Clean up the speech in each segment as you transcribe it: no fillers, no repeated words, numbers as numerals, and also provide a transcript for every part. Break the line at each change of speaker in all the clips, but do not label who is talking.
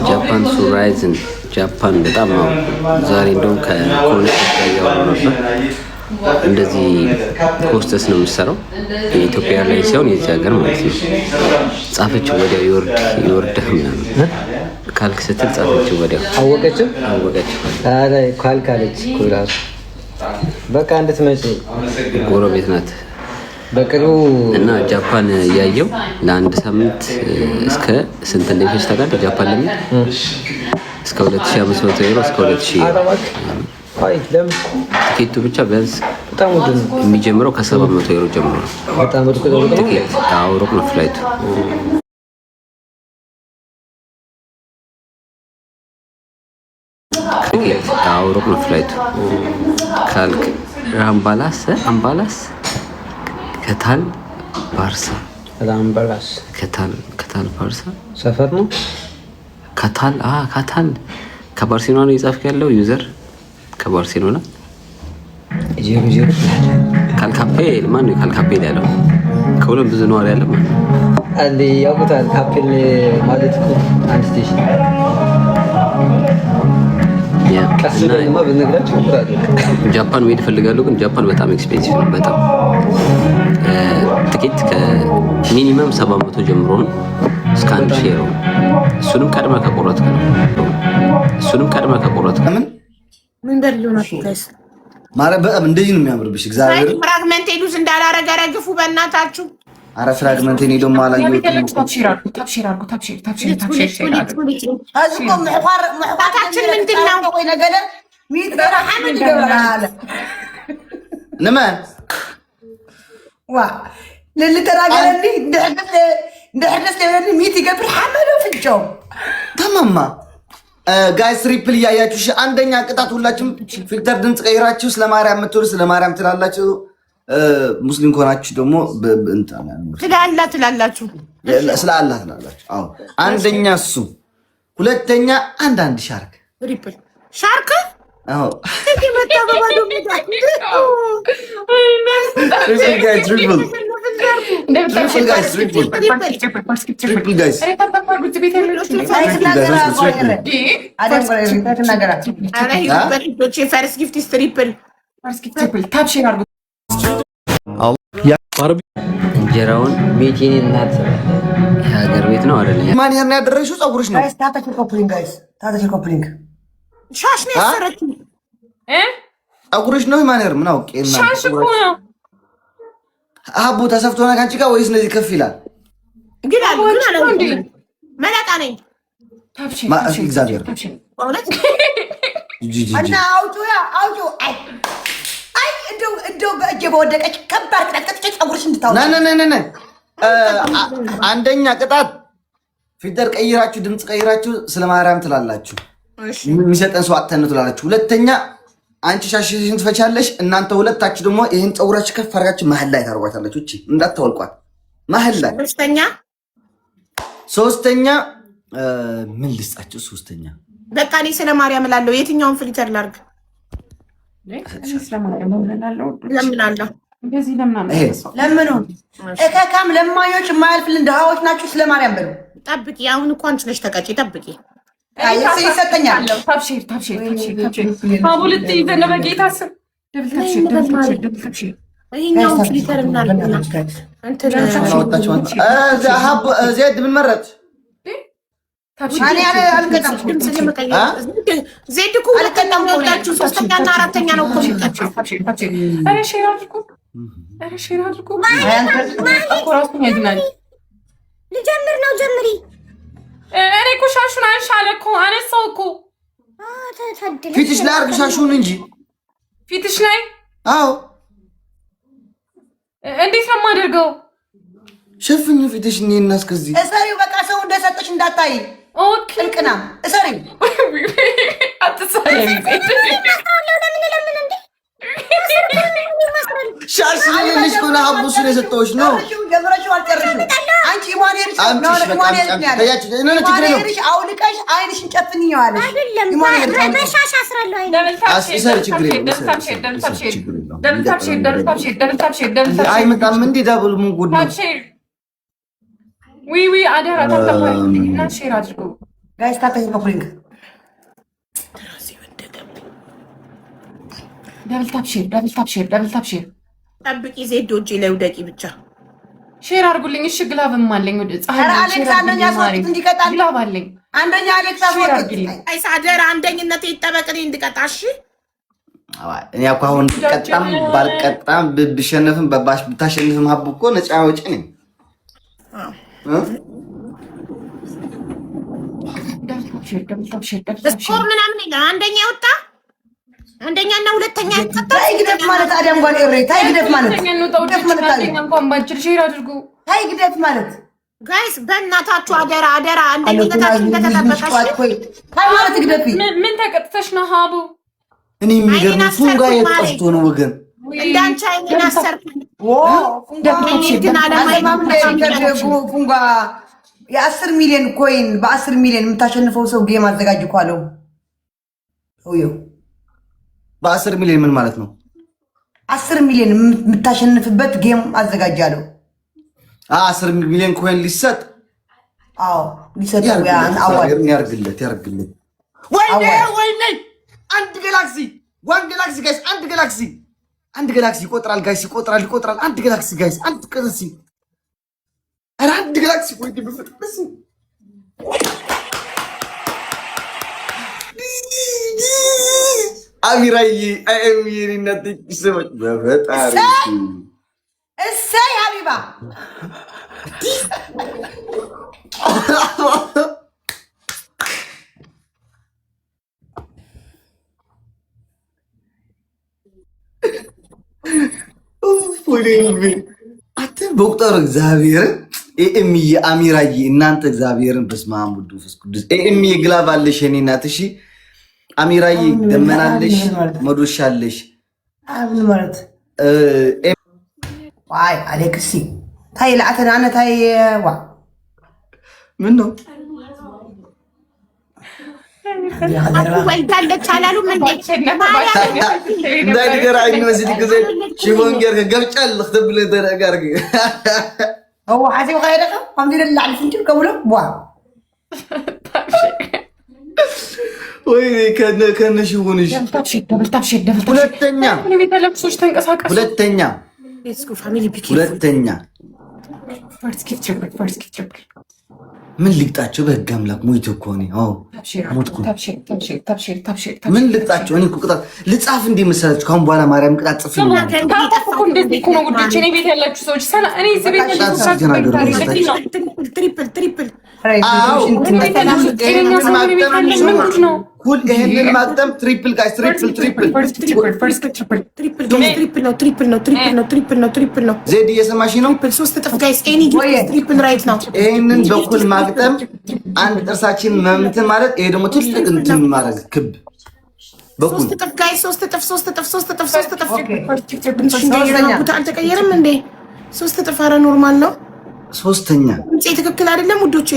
ጃፓን ሱራይዝን ጃፓን በጣም ነው ዛሬ እንደውም ከኮኔክት ጋር እያወራሁ ነበር። እንደዚህ ሆስተስ ነው የምትሰራው የኢትዮጵያ ላይ ሲሆን የዚህ ሀገር ማለት ነው። ጻፈችው ወዲያው ይወርድ ምናምን ካልክ ስትል ጻፈችው ወዲያው አወቀችው። አረ ካልካለች ኩራስ በቃ እንድትመጪ ጎረቤት ናት በቅርቡ እና ጃፓን ያየው ለአንድ ሳምንት እስከ ስንት እንደሚፈጅ ታውቃለህ? ጃፓን ለምን እስከ 2500 ዩሮ እስከ 2000 ቲኬቱ ብቻ ቢያንስ በጣም ውድ ነው። የሚጀምረው ከ700 ዩሮ ጀምሮ ነው። በጣም ውድ ነው። ሩቅ ነው ፍላይቱ። ሩቅ ነው ፍላይቱ ካልክ አምባላስ ከታል ባርሳ ከታል ባርሳ ሰፈር ነው። ካታል ከባርሴሎና ነው የጻፍክ ያለው ዩዘር ከባርሴሎና ዜሮ ካልካፔ ማን ነው ካልካፔ ያለው? ከሁሉም ብዙ ነዋሪ ያለው ማን አለ ያውቁታል። ካፔል ማለት እኮ አንድ ስቴሽን ጃፓን መሄድ እፈልጋለሁ፣ ግን ጃፓን በጣም ኤክስፔንሲቭ ነው። በጣም ትኬት ከሚኒመም 700 ጀምሮ ነው እስከ 1000 ዩሮ። እሱንም ቀድመህ ከቆረጥክ ነው።
ምን ደልዮናል ጋይስ?
ማለት በጣም እንደዚህ ነው የሚያምርብሽ። እግዚአብሔር
ፍራግመንት ሄዱስ እንዳላረገ ረግፉ በእናታችሁ።
አረ ፍራግመንት እኔ ደግሞ አላየሁትም።
ታብሺር ታችን ምንድን ነው ቆይ ነገር ሚት ገራ ሐመድ ይገባል
ነማን
ዋ ለልተራገለኒ እንደህደስ ለምን ሚት ይገብር ሐመድ ፍጆው
ተማማ ጋይስ ትሪፕል እያያችሁ አንደኛ ቅጣት ሁላችሁም ፊልተር ድምጽ ቀይራችሁ ስለማርያም የምትወሩ ስለማርያም ትላላችሁ። ሙስሊም ከሆናችሁ ደግሞ
ትላላችሁ
ስለ አላህ ትላላችሁ። አዎ አንደኛ እሱ፣ ሁለተኛ አንዳንድ ሻርክ
ትሪፕል ሻርክ
አዎ
እንጀራውን ቤቴን እናት የሀገር ቤት ነው አይደል?
ማን ያና ያደረሽው ፀጉርሽ ነው?
ሻሽ ነው ያሰረችው
ፀጉርሽ ነው ማንር ምን አውቄና
ሻሽ እኮ ነው።
አቡ ተሰፍቶ ነው ካንቺ ጋር ወይስ እንደዚህ ከፍ ይላል?
ግን መላጣ ነኝ።
ማአሽ እግዚአብሔር
እና አውጪ እንደው በእጄ በወደቀች ከባድ ቅጣት ፀጉርሽ እንድታውጪ
ና አንደኛ ቅጣት ፊልተር ቀይራችሁ ድምጽ ቀይራችሁ ስለማርያም ትላላችሁ። የሚሰጠን ሰው አጥተን ትላላችሁ። ሁለተኛ አንቺ ሻሽሽን ትፈቻለሽ። እናንተ ሁለታችሁ ደግሞ ይሄን ፀጉራችሁ ከፍ አድርጋችሁ መሀል ላይ ታርጓታላችሁ። እቺ እንዳታወልቋት መሀል ላይ። ሶስተኛ ምን ልስጣችሁ? ሶስተኛ
በቃ እኔ ስለማርያም እላለሁ። የትኛውን ፊልተር ላድርግ? ለምኑ እከካም ለማኞች የማያልፍልን ድሃዎች ናችሁ። ስለማርያም በሉ። ጠብቂ። አሁን እኮ አንቺ ነሽ ተቀጪ። ጠብቂ ይሰጠኛል።
ዜድ ምን መረጥ?
ዜድ እኮ ሁለተኛ ወጣችሁ፣ ሶስተኛ እና አራተኛ ነው እኮ የሚጣችሁ። ልጀምር ነው ጀምሪ።
እኔ እኮ ሻሹን አንሻለ እኮ አነሳው እኮ
ፊትሽ ላይ አድርግ ሻሹን እንጂ
ፊትሽ ላይ።
አዎ
እንዴት ነው የማደርገው?
ሸፍኝ ፊትሽ እኔ እና እስከዚህ
እሰሪው። በቃ ሰው እንደሰጠሽ እንዳታይ።
ኦኬ
ቅልቅና እሰሪው።
አትሰሪ
ሻሽ ልልሽ ኮና ሀቡስ ነው የሰጠሁሽ ነው።
ጀምረሽው አልጨረሽም። አንቺ ኢማኑኤል አውልቀሽ አይንሽን ጨፍኝዋለሽ። በሻሽ አስራለሁ
አይመጣም እንዴ ዳብል ምን ጉድ ነው?
ዊ አደራ ታታፋይና ሼር አድርጉ
ጋይስ። ታታሽ ኮፕሊንግ
ደብል ታፕ ሼር
ጠብቂ። ዜዶ እጄ ላይ ውደቂ ብቻ
ሼር አድርጉልኝ። እሺ ግላብም አለኝ ወደ ፀሐይ
አሌክስ አንደኛ አስወጡት እንዲቀጣል።
ግላብ አለኝ
አንደኛ አሌክስ አስወጡት። ጋይስ አደራ አንደኝነት ይጠበቅልኝ እንድቀጣ። እሺ
እኔ እኮ አሁን ቀጣም ባልቀጣም ብሸነፍም ብታሸንፍም ሀቡ እኮ ነፃ ወጪ ነኝ።
ስኮር ምናምን ይላል። አንደኛ ወጣ አንደኛና ሁለተኛ ይቀጣ። ታይ ግደፍ ማለት አዳም ጓል ኤሬ ታይ ግደፍ ማለት
እንኳን ባንችል ሼር አድርጉ።
ታይ ግደፍ ማለት ጋይስ በእናታችሁ አደራ አንደኝነታችን እንደተጠበቀ ታይ ማለት ግደፊ።
ምን ተቀጥተሽ ነው ሀቡ?
እኔ የሚገርም ፉንጋ የጠፍቶ ነው ወገን
እንዳንቺ አይኔን አሰርኩኝ። ፉንጋ የ10 ሚሊዮን ኮይን በ10 ሚሊዮን የምታሸንፈው ሰው ጌም አዘጋጅ እኮ አለው።
በ10 ሚሊዮን ምን ማለት ነው?
10 ሚሊዮን የምታሸንፍበት ጌም አዘጋጃለሁ።
10 ሚሊዮን ኮይን ሊሰጥ?
አዎ ሊሰጥ።
ያርግለት። ወይኔ አንድ ጋላክሲ ጋይስ፣ አንድ ጋላክሲ ይቆጥራል ጋይስ፣ ይቆጥራል። አንድ ጋላክሲ ጋይስ፣ አንድ ጋላክሲ ወይ ድብፍጥስ አሚራዬ አይሚሪነት ይስመጥ በፈጣሪ
እሰይ ሀቢባ
አተ በቁጥር እግዚአብሔር ኤኤምዬ አሚራዬ እናንተ እግዚአብሔርን በስመ አብ ወወልድ ወመንፈስ ቅዱስ ኤኤምዬ ግላብ አለሽ የኔ እናት። እሺ አሚራዬ ደመናለሽ መዶሻለሽ
ምን ማለት ዋይ አሌክሲ ታይ ለአተና አነ ታይ ዋ
ምን ነው
ወልዳለች አላሉም እንዴ?
እንዳይገራኝ መስል ጊዜ ሽቦንገር ገብጫል ልክተብል ተረጋርግ
هو حاسب غيرك الحمد لله على فنجل قبله بوا
ወይኔ ከነ ሽቦንሽ ሁለተኛ ምን ልቅጣቸው? በህግ አምላክ ሞይቶ እኮ ነው። አዎ ምን ልቅጣቸው? እኔ እኮ ቅጣት ልጻፍ እንደ መሰላችሁ? ካሁን በኋላ ማርያም ቅጣት ጽፍ ነው። ይሄንን ማቅጠም ትሪፕል ጋይስ፣ ትሪፕል ነው። ዜድ እየሰማሽ ነው?
ሶስት እጥፍ ጋይስ፣ ኤኒ ትሪፕል ራይት ነው።
ይሄንን በኩል ማቅጠም አንድ ጥርሳችን መምትን ማለት ይሄ ደግሞ ትልቅ እንትን ማድረግ ክብ በኩል
ሶስት እጥፍ ጋይስ፣ ሶስት እጥፍ አልተቀየረም እንዴ? ሶስት እጥፍ ኧረ ኖርማል ነው።
ሶስተኛ
ትክክል አይደለም ውዶቼ?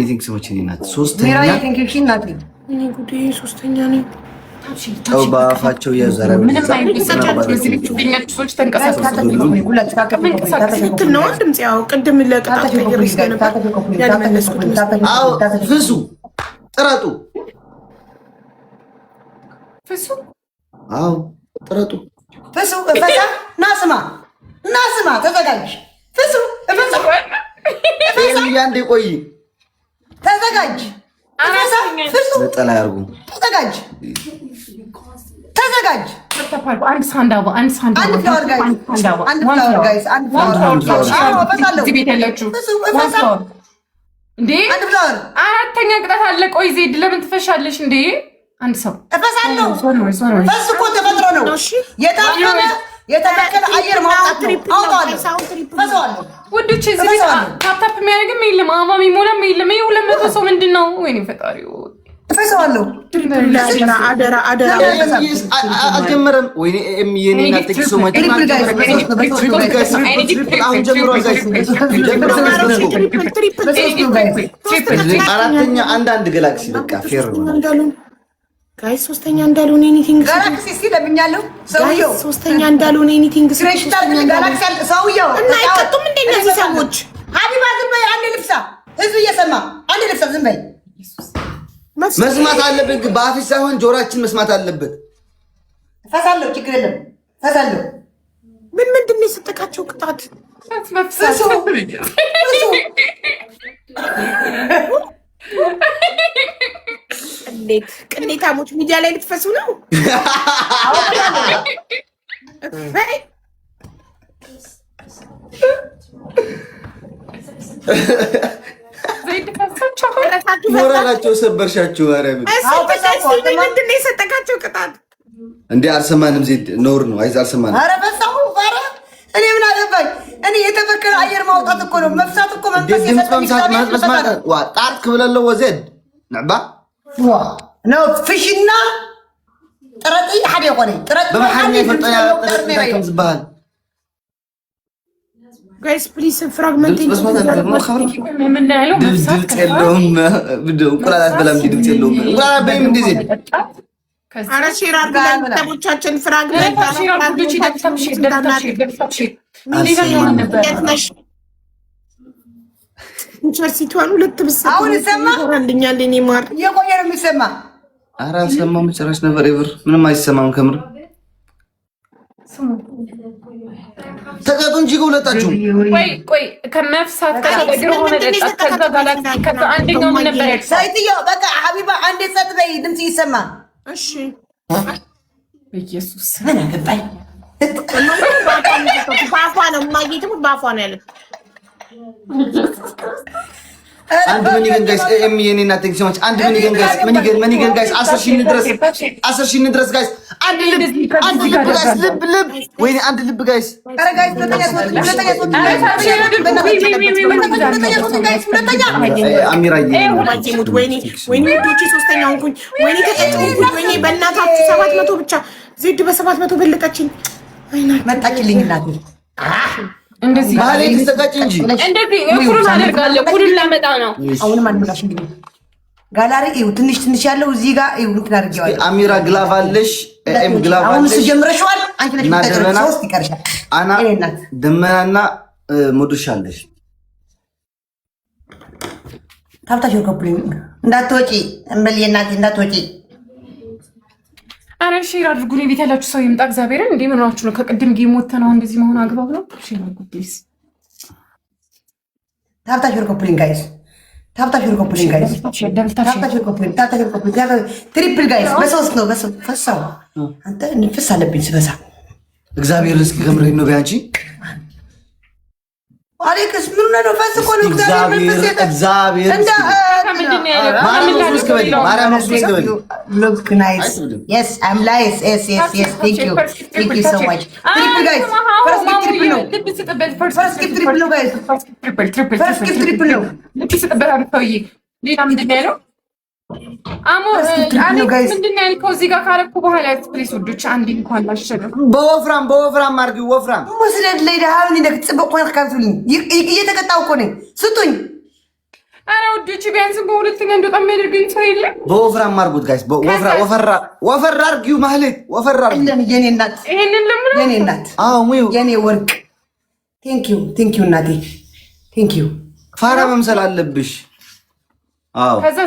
ቲንክ ሰዎች ናት። ሶስተኛ
እኔ ጉዴ ሶስተኛ ነኝ።
ጨው በአፋቸው የዘረ
ትክክል ነው። ድምፅ ያው ቅድም ለቅጣት ነገርስ ነበር ያልመለስኩት።
ፍሱ ጥረጡ። ጥረጡ።
ፍሱ እፈሳ ናስማ ተዘጋጅ። ፍሱ እፈሳ
አንዴ ቆይ
ተዘጋጅ።
ነጠላ ያርጉ። ተዘጋጅ።
አንድ ሳንዳባ አንድ
ፍላወር ጋይስ፣ አንድ ፍላወር።
አራተኛ ቅጣት አለ። ቆይ ዜድ ለምን ትፈሻለሽ እንዴ? አንድ ሰው
እፈሳለሁ። ፈስ እኮ ተፈጥሮ ነው። የታፈነ የተበከለ አየር ማውጣት አውጣለሁ።
ውዶች እዚህ ቤት ታፕታፕ የሚያደርግም የለም፣ አበባ የሚሞላም የለም። ይሄ 200 ሰው ምንድን ነው? ወይኔ ፈጣሪው
እፈሳለሁ። አደራ
አልጀመረም። ወይኔ የሚየኔና ቴክሶ ማጭ አሁን ጀምሯል ጋይስ። አራተኛ አንዳንድ ገላክሲ በቃ ፌር ነው
ጋይስ። ሶስተኛ እንዳልሆነ ኤኒቲንግ ጋላክሲ ሲለምኛለሁ። ሰውየው ሶስተኛ እንዳልሆነ ኤኒቲንግ ጋላክሲ ሰውየው እና አይቀጡም እንደ እነዚህ ሰዎች ሀቢባ ዝም በይ። አንዴ ልብሳ ህዝብ እየሰማ አንዴ ልብሳ ዝም በይ።
መስማት አለብን፣ በአፍሽ ሳይሆን ጆሮአችን መስማት አለበት።
ፈሳለሁ፣ ችግር የለም ፈሳለሁ። ምንድን ነው የሰጠቃቸው ቅጣት? ቅሌታሞች ሚዲያ ላይ ልትፈሱ ነው።
ሞራላቸው ሰበርሻቸው።
ምንድን ነው የሰጠቃቸው ቅጣት?
እንዴ አልሰማንም። ዜድ ነውር ነው። አይዝ አልሰማንም።
ኧረ በሳሁ ኧረ እኔ ምን አለባኝ? እኔ የተፈከረ አየር ማውጣት እኮ ነው። መፍሳት እኮ መንፈስ
መስማት ዋ ጣት ክብለለው ወዘድ ንዕባ
ነው ፍሽና ጥረጢ ሓደ ይኮነ ጥረጢ
በመሐል የፈጠያ ጥረጢ ዝባል
ጋይስ ፕሊዝ ፍራግመንት
ምን ያለው
ድምፅ የለውም። እንቁላላት በላም ድምፅ የለውም። እንቁላላት በይም እንደዚህ
አረ ሼር አድርገን ተቦቻችን ፍራግመንት ዩኒቨርሲቲዋን ሁለት ብሰጥ አሁን ሰማ ወራልኛል። እኔ ማር የቆየ ነው የሚሰማ።
ኧረ አልሰማም ጭራሽ ነበር። ይብር ምንም አይሰማም። ከምር ተቀጡ እንጂ ሁለታችሁ።
ቆይ ከመፍሳት ከደግሮ ሆነ ደጣ ከዛ ጋላክሲ ከዛ አንደኛው ምን ነበር ያለው?
ሳይትዮ በቃ ሀቢባ አንዴ ጸጥ በይ፣ ድምጽ ይሰማ። እሺ
በኢየሱስ
ምን አገባኝ? ባፏ ነው ማግኘት ባፏ ነው ያለው።
አንድ ምን ጋይስ ኤም የኔና ቴክሲማች አንድ ምን ጋይስ 10,000 እንድረስ ጋይስ አንድ ልብ ጋይስ ልብ ወይኔ አንድ ልብ ጋይስ
ኧረ ጋይስ
አሚራዬ
ወይኔ ወዶቼ ሶስተኛው እንኩኝ ወይኔ ተጠጥኩኝ ወይኔ በእናታችሁ 700 ብቻ ዜድ በ700 በለጠችኝ። መጣችልኝ እናቴ
እንደዚህ
ባሌ ተዘጋጅ እንጂ
እንደዚህ እኩሉን አደርጋለሁ። እኩሉን ላመጣ ነው።
አሁንም አንምላሽ እንግዲህ ጋላሪ እዩ ትንሽ ያለው እዚህ ጋር እዩ እንትን አድርጌዋለሁ።
አሚራ ግላቭ አለሽ፣ ኤም ግላቭ አለሽ።
አሁን ጀምረሽዋል። አንቺ ነሽ ተጨረሰ። ሶስት ይቀርሻል።
አና ደመናና ሙዱሽ አለሽ።
ታብታሽ ኮፕሊንግ እንዳትወጪ እንበል የእናቴ እንዳትወጪ።
አረ ሼር አድርጉልኝ። ቤት ያላችሁ ሰው ይምጣ። እግዚአብሔርን እንዴ ምን ሆናችሁ ነው? ከቅድም ጌም ወተናው እንደዚህ መሆን አግባብ ነው? ሼር አድርጉ ፕሊዝ።
ታብታሽ ኮፕሊንግ ጋይስ፣ ታብታሽ ኮፕሊንግ ጋይስ፣ ታብታሽ ኮፕሊንግ ትሪፕል ጋይስ። በሶስት ነው ፈሳው። አንተ ንፍስ አለብኝ ስበሳ
እግዚአብሔርን እስኪ ከምሬን ነው ቢያንቺ
አሌክስ ምን ነው ፈስ እኮ ነው።
እግዚአብሔር እንዳ
ምንድን ያለው
ማርያም ስከበል
look nice. Yes, I'm nice. Yes. Thank you so much. Triple guys. First triple no. First triple no guys. First triple no.
ሌላ ምንድን ያለው አሞ ምንድን ያልከው? እዚህ ጋር ካረኩ በኋላ ፕሊስ ውዶች አንድ እንኳን ላሸነፍ
በወፍራም አድርጊው። ወፍራም
ሙስለት ላይ ደሃውን እንደጽበቅ ቆይ ካፍቱልኝ እየተቀጣው እኮ ነኝ ስጡኝ።
አረ ውዶች ቢያንስ በሁለተኛ እንደጣም ያደርገኝ ሰው የለም።
በወፍራም አድርጉት ጋይስ። ወፈራ አድርጊው ማለት ወፈራ አድርጊው።
የኔ እናት
ይሄንን ለምን
የኔ እናት
ሙዩ
የኔ ወርቅ ቴንክ ዩ እናቴ ቴንክ ዩ።
ፋራ መምሰል አለብሽ።
ከዛ